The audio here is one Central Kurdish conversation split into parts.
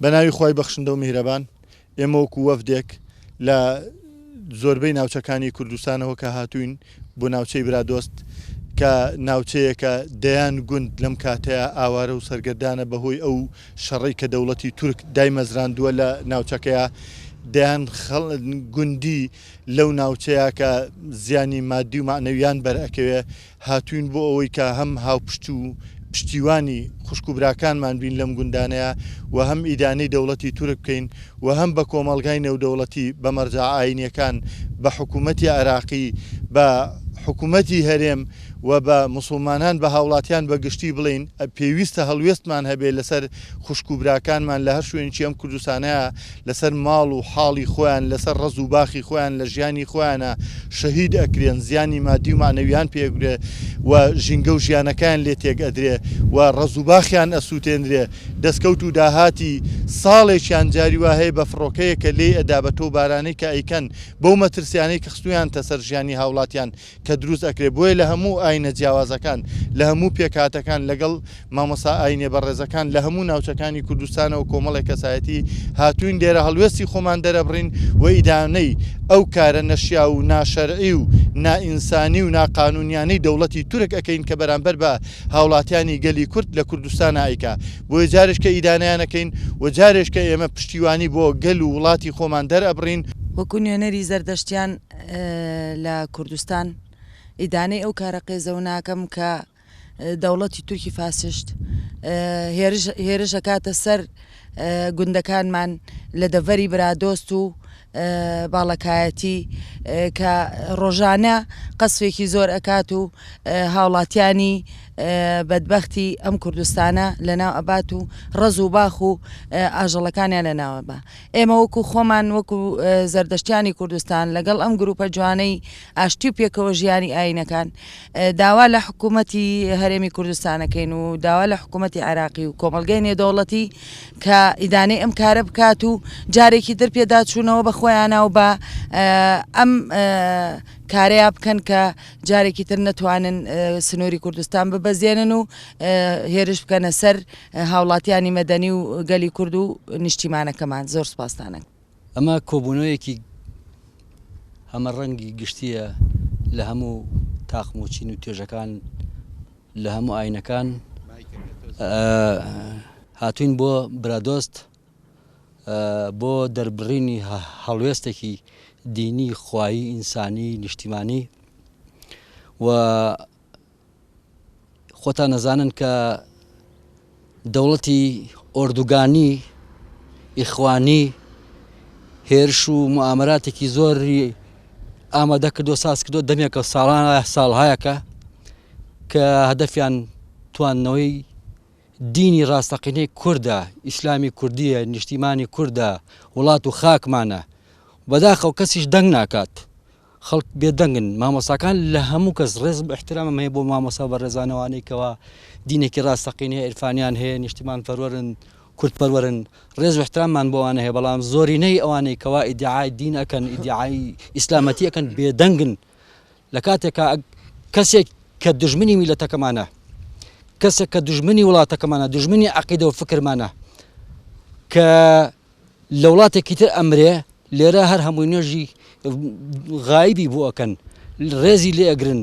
بەناوی خۆی بەخشندە و میهرەبان ئێمە وەکو وەفدێک لە زۆربەی ناوچەکانی کوردستانەوە کە هاتوین بۆ ناوچەی برادۆست کە ناوچەیەکە دەیان گوند لەم کاتەیە ئاوارە و سەرگەردانە بەهۆی ئەو شەڕی کە دەوڵەتی تورک دایمەزراندووە لە ناوچەکەیە دەیان گوندی لەو ناوچەیە کە زیانی مادی و معنەویان بەرئەکەوێ هاتوین بۆ ئەوەی کە هەم هاوپشت و پشتیوانی خوشک و براکانمان بین لەم گوندانەیە و هەم ئیدانەی دەوڵەتی تورک بکەین و هەم بە کۆمەڵگای نێودەوڵەتی بە مەرجە ئاینیەکان بە حکوومەتی عێراقی بە حکوومەتی هەرێم و بە موسڵمانان بە هاوڵاتیان بەگشتی بڵین پێویستە هەڵوێستمان هەبێ لەسەر خوشک و براکانمان لە هەر شوێنی ئەم کوردستانەیە لەسەر ماڵ و حاڵی خۆیان لەسەر ڕز و باخی خۆیان لە ژیانی خۆیانە شەهید ئەکرێن زیانی مادی و معنەویان پێگرێ و ژینگە و ژیانەکان لێ تێگەدرێ و ڕز و باخیان ئەسووتێنرێ دەستکەوت و داهاتی ساڵێکیان جاری وا هەیە بە فڕۆکەیە کە لێ ئەدا بە تۆ بارانەی کە ئەیکەن بەو مەترسیانەی کە خستویان تەسەر ژیانی هاوڵاتیان کە دروست ئەکرێ بۆیە لە هەموو ئاینە جیاوازەکان لە هەموو پێکاتەکان لەگەڵ مامۆسا ئاینێ بەڕێزەکان لە هەموو ناوچەکانی کوردستانەوە کۆمەڵێک کەسایەتی هاتوین دێرە هەڵوێستی خۆمان دەرەبڕین و ئیدانەی ئەو کارە نەشیا و ناشەرعی و نائینسانی و ناقانونیانەی دەوڵەتی تورک ئەەکەین کە بەرامبەر بە هاوڵاتیانی گەلی کورد لە کوردستان ئایکا بۆیە جارش کە ئیدانیانەکەین و جارێش کە ئێمە پشتیوانی بۆ گەل و وڵاتی خۆمان دەرئەبڕین وەکو نوێنەری زەردەشتیان لە کوردستان ئیدانەی ئەو کارە قێزەو ناکەم کە دەوڵەتی تورکی فاسشت هێرش ئەکاتە سەر گوندەکانمان لە دەڤەری برادۆست و باڵەکایەتی کە ڕۆژانە قەسفێکی زۆر ئەکات و هاوڵاتیانی بەدبەختی ئەم کوردستانە لەناو ئەبات و ڕز و باخ و ئاژەڵەکانیان لەناوە بە ئێمە وەکو خۆمان وەکو زەردەشتیانی کوردستان لەگەڵ ئەم گروپە جوانەی ئاشتی و پێکەوە ژیانی ئاینەکان داوا لە حکوومەتی هەرێمی کوردستانەکەین و داوا لە حکوومەتی عێراقی و کۆمەڵگەی نێودەوڵەتی کە ئیدانەی ئەم کارە بکات و جارێکی تر پێداچوونەوە بە خۆیانە و بە ئەم کارەیە بکەن کە جارێکی تر نەتوانن سنووری کوردستان ببەزێنن و هێرش بکەنە سەر هاوڵاتیانی مەدەنی و گەلی کورد و نیشتیمانەکەمان زۆر سوپاسدانە. ئەمە کۆبوونەوەیەکی هەمە ڕەنگی گشتیە لە هەموو تاقم و چین و توێژەکان لە هەموو ئاینەکان هاتوین بۆ برادۆست بۆ دەربڕینی هەڵوێستێکی دینی خوایی ئینسانی نیشتیمانی و خۆتان نەزانن کە دەوڵەتی ئۆردوگانی ئیخوانی هێرش و موامەراتێکی زۆری ئامادە کردو ساز کردو دەمێکە ساڵهایەکە کە هەدەفیان تواننەوەی دینی ڕاستەقینەی کووردە ئیسلامی کوردیە نیشتیمانی کووردە وڵات و خاکمانە بەداخەو کەسیش دەنگ ناکات خەڵک بێدەنگن مامۆساکان لە هەموو کەس ڕێز احترامم هەیە بۆ مامۆسا بە ڕێزانەوانەی کەوا دینێکی ڕاستەقینەیە عرفانیان هەیە نیشتیمان پەروەرن کورد پەروەرن ڕێز و احتراممان بۆوانە هەیە بەڵام زۆرینەی ئەوانەی کەوا ئیدعای دین ئەکەن ئیدعای ئیسلامەتی ئەکەن بێدەنگن لە کاتێکە کەسێک کە دژمنی میلەتەکەمانە کەسێک کە دژمنی وڵاتەکەمانە دژمنی عەقیدە و فکرمانە کە لە وڵاتێکی تر ئەمرێ لێرە هەر هەمووی نوێژی غایبی بۆ ئەکەن ڕێزی لێ ئەگرن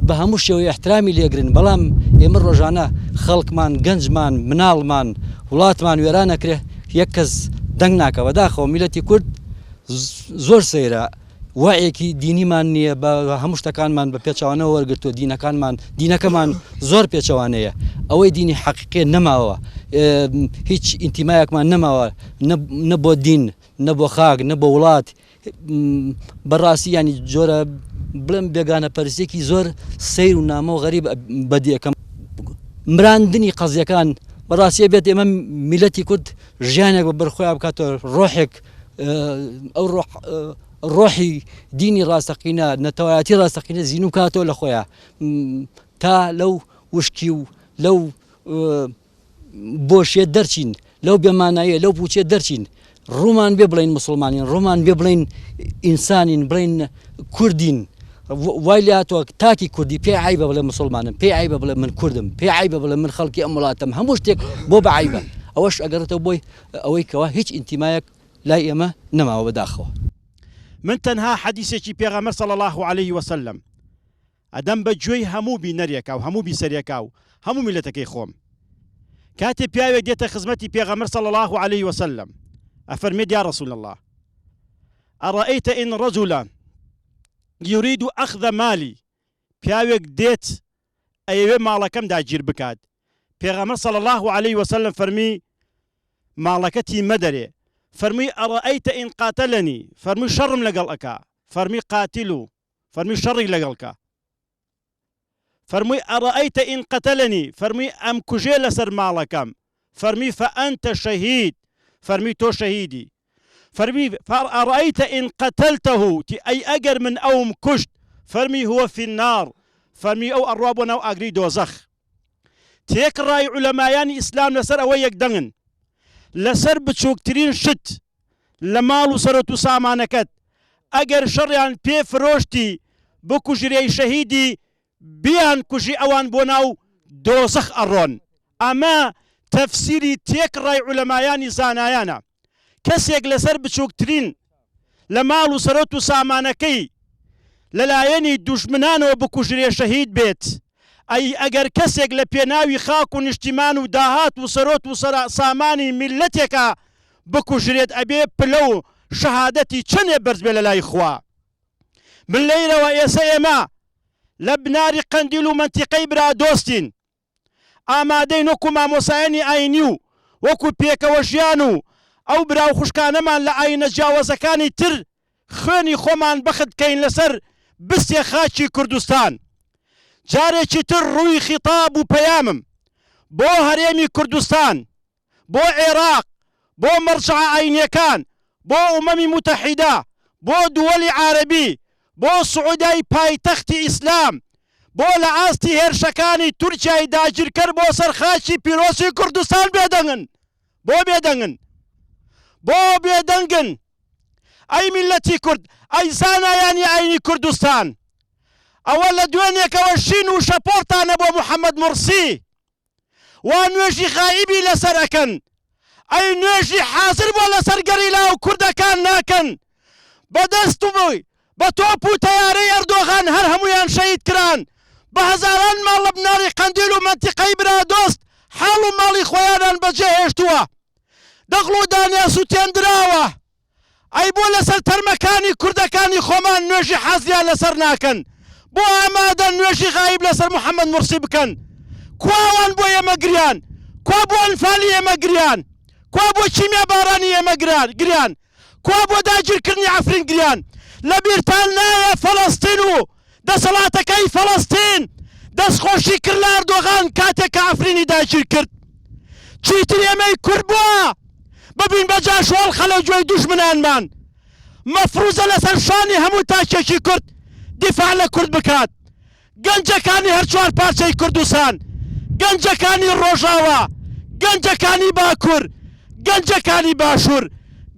بە هەموو شێوەی احترامی لێگرن بەڵام ئێمە ڕۆژانە خەڵکمان گەنجمان مناڵمان وڵاتمان وێران ئەکرێ یەک کەس دەنگ ناکە بەداخەوە میلەتی کورد زۆر سەیرە وایەکی دینیمان نییە بە هەموو شتەکانمان بە پێچەوانەوە وەرگرتووە دینەکەمان زۆر پێچەوانەیە ئەوەی دینی حەقیقی نەماوە هیچ ئینتیمایەکمان نەماوە نە بۆ دین نە بۆ خاک نە بۆ وڵات بەڕاستی ینی جۆرە بڵێم بێگانە پەرستێکی زۆر سەیر و نامە و غەریب بەدیەکەم مراندنی قەزیەکان بەڕاستیە بێت ئێمە میلەتی کورد ژیانێک بە بەرخۆیان بکاتەوە ڕۆحێک ئەو ڕۆحی دینی ڕاستەقینە نەتەوایەتی ڕاستەقینە زین و کاتەوە لە خۆیان تا لەو وشکی و لەو بۆشیە دەرچین لەو بێماناییە لەو پوچێ دەرچین ڕوومان بێ بڵین مسلمانین ڕوومان بێ بڵین ئینسانین بڵین کوردین وای لێ هاتووە تاکی کوردی پێی عیبە بڵێ مسلمانم پێی عیبە بڵێ من کوردم پێی عیبە بڵێ من خەڵکی ئەم وڵاتم هەموو شتێک بۆ بە عیبە ئەوەش ئەگەڕێتەوە بۆی ئەوەی کەوا هیچ ئینتیمایەک لای ئێمە نەماوە بەداخەوە. من تەنها حەدیثێکی پێغەمبەر صلی الله عليه وسلم ئەدەم بە گوێی هەموو بینەرێکا و هەموو بیسەرێکا و هەموو میلەتەکەی خۆم. کاتێ پیاوێک دێتە خزمەتی پێغەمبەر صلی الله عليه وسلم ئەفەرمێت یا رسول الله ئەڕەئەیتە ئین رەجولا یورید ئەخذ مالی، پیاوێک دێت ئەیەوێ ماڵەکەم داگیر بکات. پێغەمبەر صلی الله عليه وسلم فەرمی ماڵەکەتی مەدەرێ. فەرمی ئەڕەئەیتە ئین قاتەلەنی، فەرمی شەڕم لەگەڵ ئەکا. فەرمی قاتیل و فەرمی شەڕی لەگەڵکە. فەرمووی ئەڕەئەیتە ئین قەتەلەنی، فەرمی ئەم کوژێ لەسەر ماڵەکەم. فەرمی فەئەنتە شەهید، فەرمی تۆ شەهیدی. فەرمی ئەڕەئەیتە ئین قەتەلتەه، تی ئەی ئەگەر من ئەوم کوشت، فەرمی هووە فی النار، فەرمی ئەو ئەڕوا بۆ ناو ئاگری دۆزەخ. تێکڕای عولەمایانی ئیسلام لەسەر ئەوە یەکدەنگن لەسەر بچووکترین شت لە ماڵ و سەرۆت و سامانەکەت ئەگەر شەڕیان پێ فرۆشتی بکوژرەی شەهیدی بیان کوژی ئەوان بۆ ناو دۆزەخ ئەڕۆن. ئەمە تەفسیری تێکڕای عولەمایانی زانایانە. کەسێک لەسەر بچووکترین لە ماڵ و سەرۆت و سامانەکەی لەلایەنی دوژمنانەوە بکوژرێ شەهید بێت، ئەی ئەگەر کەسێک لە پێناوی خاک و نیشتیمان و داهات و سەرۆت و سامانی میلەتێکە بکوژرێت، ئەبێ پلە و شەهادەتی چەندێ بەرز بێ لە لای خوا. من لەیرەوە ئێستا ئێمە لە بناری قەندیل و منتیقەی برا دۆستین، ئامادەین وەکو مامۆسایانی ئاینی و وەکو پێکەوە ژیان و ئەو براو خوشکانەمان لە ئاینە جیاوازەکانی تر خوێنی خۆمان بەخت بکەین لەسەر بستێ خاچی کوردستان. جارێکی تر ڕووی خیتاب و پەیامم بۆ هەرێمی کوردستان، بۆ عێراق، بۆ مەرجع ئاینیەکان، بۆ ئومەمی متحیدە، بۆ دووەلی عارەبی، بۆ سعودای پایتەختی ئیسلام، بۆ لە ئاستی هێرشەکانی تورکیای داگیرکەر بۆ سەر خاچی پیرۆزی کوردستان بێدەنگن. بۆ بێدەنگن، بۆ بێدەنگن. ئەی میلەتی کورد، ئەی زانایانی ئاینی کوردستان، ئەوە لە دوێنێکەوە شین و شەپۆرتانە بۆ محەممەد مرسی، وا نوێژی غایبی لەسەر ئەکەن، ئەی نوێژی حازر بۆ لەسەر گەریلا و کوردەکان ناکەن. بەدەست و بە تۆپ و تەیارەی ئەردۆغان هەر هەمویان شەهید کران، بە هەزاران ماڵ لە بناری قەندیل و منتیقەی برا دۆست حاڵ و ماڵی خۆیانان بەجێ هێشتووە، دەغڵ و دانیا سووتێندراوە. ئەی بۆ لەسەر تەرمەکانی کوردەکانی خۆمان نوێژی حەزیان لەسەر ناکەن، بۆ ئامادە نوێژی غایب لەسەر محەممەد مرسی بکەن. کواوان بۆ ئێمە گریان، کوا بۆ ئەنفالی ئێمە گریان، کوا بۆ چیمیا بارانی ئێمە گریان، کوا بۆ داگیرکردنی عەفرین گریان. لە بیرتان نایە فەڵەستین و دەسەڵاتەکەی فەڵەستین دەستخۆشی کرد لە ئەردۆغان کاتێک کە عەفرینی داگیر کرد. چیتر ئێمەی کورد بووە ببین بە جاشۆڵ خەلە گوێی دوژمنانمان. مەفروزە لەسەر شانی هەموو تاکێکی کورد دیفاع لە کورد بکات. گەنجەکانی هەر چوار پارچەی کوردستان، گەنجەکانی ڕۆژاوە، گەنجەکانی باکوور، گەنجەکانی باشوور،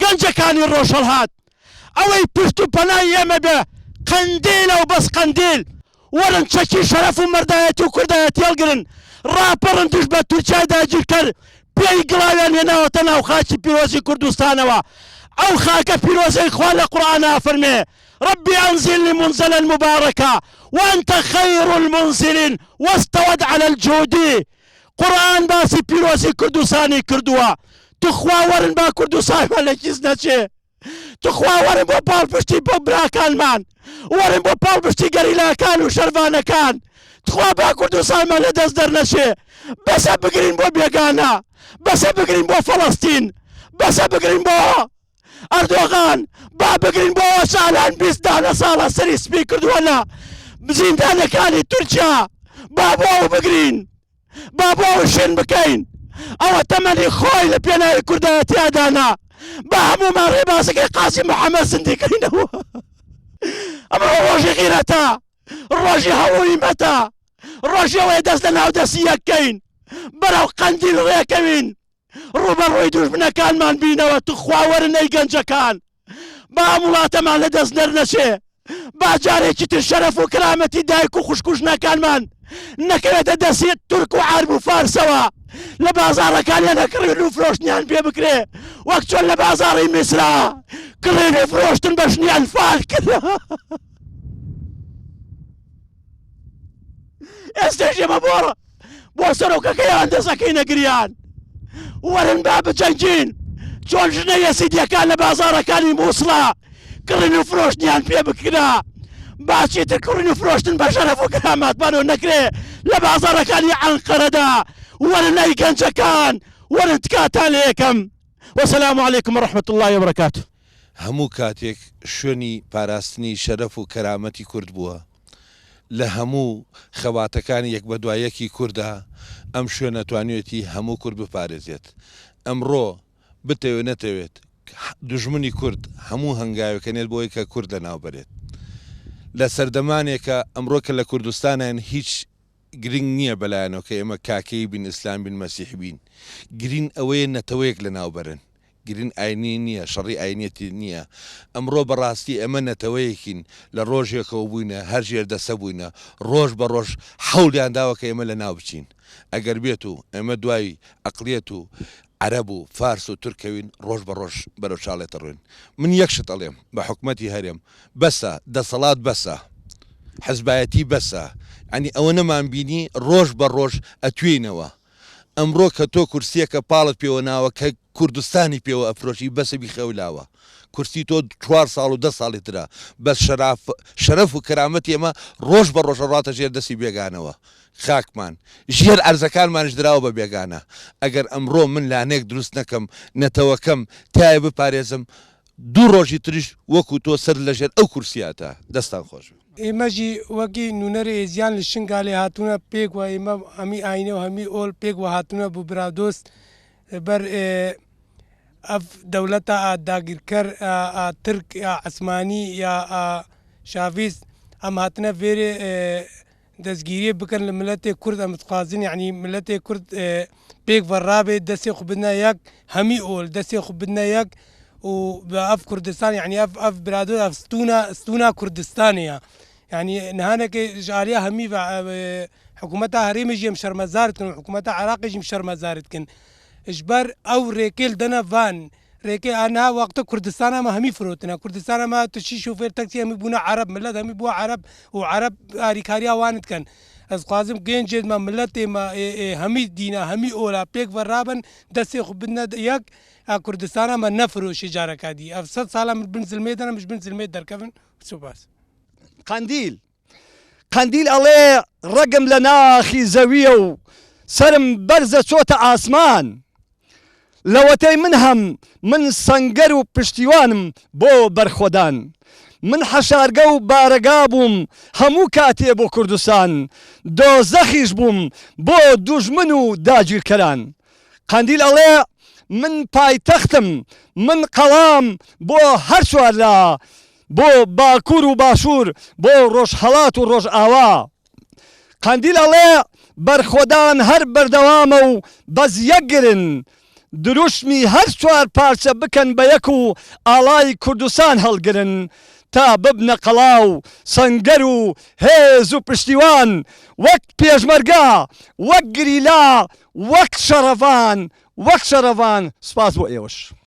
گەنجەکانی ڕۆژهەڵات، ئەوەی پشت و پەنای ئێمە بێ قەندیلە و بەس قەندیل وەرن چەکی شەرەف و مەردایەتی و کوردایەتی هەڵگرن، ڕاپەڕن توش بە تورکیای داگیرکەر پێی گڵاویان هێناوەتە ناو خاکی پیرۆزی کوردستانەوە. ئەو خاکە پیرۆزەی خوا لە قورئانە فەرمێ ربي أنزلني منزلا مباركا وأنت خير المنزلين واستود على الجودي. قرآن باسي پیرۆزی کوردستانی کردووە. توخوا وەرن با کوردستانمان لە کیس نەچێ، توخوا وەرن بۆ پاڵپشتی بۆ براکانمان، وەرن بۆ پاڵپشتی گەریلاکان و شەرڤانەکان، توخوا با کوردستانمان لە دەست دەرنەچێ. بەسە بگرین بۆ بێگانە، بەسە بگرین بۆ فەڵەستین، بەسە بگرین بۆ ئەردۆغان، با بگرین بۆ ساڵان 20 ساڵە سەری سپی کردووە لە زیندانەکانی تورکیا، با بۆ ئەو بگرین، با بۆ ئەو شوێن بکەین. ئەوە تەمەنی خۆی لە پێناوی کوردایەتیادانا، با هەموومان ڕێبازەکەی قاسی محەممەد زندیکەینەوە. ئەمە ڕۆژی غیرەتە، ڕۆژی هەوڵیمەتە، ڕۆژی ئەوەیە دەست لە ناو دەستی یەکەین، بەرەو قەندیل ڕێکەوین، ڕوبەڕووی دوژمنەکانمان بینەوە. توخوا وەرن ئەی گەنجەکان، با ئەم وڵاتەمان لە دەست نەرنەچێ، با جارێکی تر شەرەف و کرامەتی دایک و خوشکوژنەکانمان نەکەوێتە دەستی تورک و عەرب و فارسەوە. لە بازارەکانیانە کڕین و فرۆشتنیان پێ بکرێ وەک چۆن لە بازاڕی میسرا کڕین و فرۆشتن بەشنیان فال کرد. ئێستاش ئێمە بۆ سەرۆکەکەیان دەسەکەی نەگریان وەرن با بجەنگین چۆن ژنە یەسیدیەکان لە بازارەکانی مووسڵا کڕین و فرۆشتنیان پێ بکرا باچی تر کڕین و فرۆشتن بە شەرەف و کرامەتمانەوە نەکرێ لە بازارەکانی عەنقەرەدا وەرن لای گەنجەکان وەرن تکاتان لە یەکەم. وەسەلام عەلەیکم وەڕەحمەت اللهی وبەرەکاتوه. هەموو کاتێک شوێنی پاراستنی شەرەف و کەرامەتی کورد بووە لە هەموو خەواتەکانی یەک بە دوایەکی کووردا ئەم شوێنە توانێتی هەموو کورد بپارێزێت. ئەمڕۆ بتەوێت نەتەوێت دوژمنی کورد هەموو هەنگاوەکەنێت بۆی کە کورد لەناوبەرێت لە سەردەمانێکە ئەمڕۆ کە لە کوردستانیان هیچ گرنگ نییە بەلایەنەوە کە ئێمە کاکەی بین ئیسلام بین مەسیح بین گرین ئەوەیە نەتەوەیەک لەناوبەرن گرین ئاینی نییە شەڕی ئاینەتی نییە. ئەمڕۆ بەڕاستی ئەمە نەتەوەیەکین لە ڕۆژێکەوە بووینە هەر ژێر دەسە بووینە ڕۆژ بە ڕۆژ حەولیان داوە کە ئێمە لە ناو بچین. ئەگەر بێت و ئێمە دوای عەقڵیەت و عەرەب و فارس و تورکەوین ڕۆژ بە ڕۆژ بەرەو چاڵێتە ڕوین. من یەکشت ئەڵێم بە حکومەتی هەرێم بەسە دەسەڵات بەسە حەزبایەتی بەسە ئەنی ئەوە نەمان بینی ڕۆژ بە ڕۆژ ئەتوێنەوە. ئەمڕۆ کە تۆ کورسیەکە پاڵت پێوە ناوە کە کوردستانی پێوە ئەفرۆشی بەسەبی خەولاوە کورسی تۆ 4 ساڵ و 10 ساڵی ترە بەس شەرەف و کەرامەت ئێمە ڕۆژ بە ڕۆژە ڕاتە ژێر دەستی بێگانەوە. خاکمان ژێر ئەرزەکانمانش دراوە بە بێگانە. ئەگەر ئەمڕۆ من لانێک دروست نەکەم نەتەوەکەم تایە بپارێزم دوو ڕۆژی تریش وەکو تۆ سەر لەژێر ئەو کورسیاتە. دەستان خۆش. ئێمەژی وەکی نونەرە ئێزیان لە شنگالێ هاتوونە پێک وە ئێمە هەمی ئاینە و هەمی ئۆل پێک وە هاتوونە بوو برادۆست بەر ئەف دەولەتە داگیرکەر ترک یا عسمانی یا شاڤیست ئەم هاتنە فێرێ دەستگیری بکەن لە ملەتێ کورد ئەمتخوازن یعنی ملەتێ کورد پێک ڤەڕابێت دەستێ خو بدنە یەک هەمی ئۆل دەستێ خو بدنە یەک و بأف كردستان يعني أف برادو أف ستونا كردستانية يعني نهانك جارية همي حكومتها هريم يجي شرمزارتكن وحكومتها عراق يجي شرمزارتكن إجبار أو ريكيل دنا فان ريكي أنا وقت كردستان ما همي فروتنا كردستان ما تشي شوفير تاكسي همي بونا عرب ملت همي بوا عرب وعرب أريكاريا واند كان از قازم گین جد ما ملت ما همي دينا همي أولا بيك ورابن دسي خبنا يك كردستان ما نفرو شجارة كادي أفسد سالة من بنزل ميدان مش بنزل ميدان كفن سوباس قنديل الله رقم لنا أخي زاوية سرم برزة صوت آسمان لوتي منهم من سنجر وبشتيوانم بو برخودان من حشارگە و بارەگا بووم هەموو کاتێ بۆ کوردستان دۆزەخیش بووم بۆ دوژمن و داگیرکەران. قەندیل ئەڵێ من پایتەختم من قەڵام بۆ هەر چوارلا بۆ باکوور و باشوور بۆ ڕۆژهەڵات و ڕۆژئاوا. قەندیل ئەڵێ بەرخۆدان هەر بەردەوامە و بەس یەکگرن دروشمی هەر چوار پارچە بکەن بە یەک و ئاڵای کوردستان هەڵگرن تا ببنە قەڵاو سەنگەر و هێز و پشتیوان وەک پێشمەرگا وەک گریلا وەک شەرەفان سپاس بۆ ئێوەش.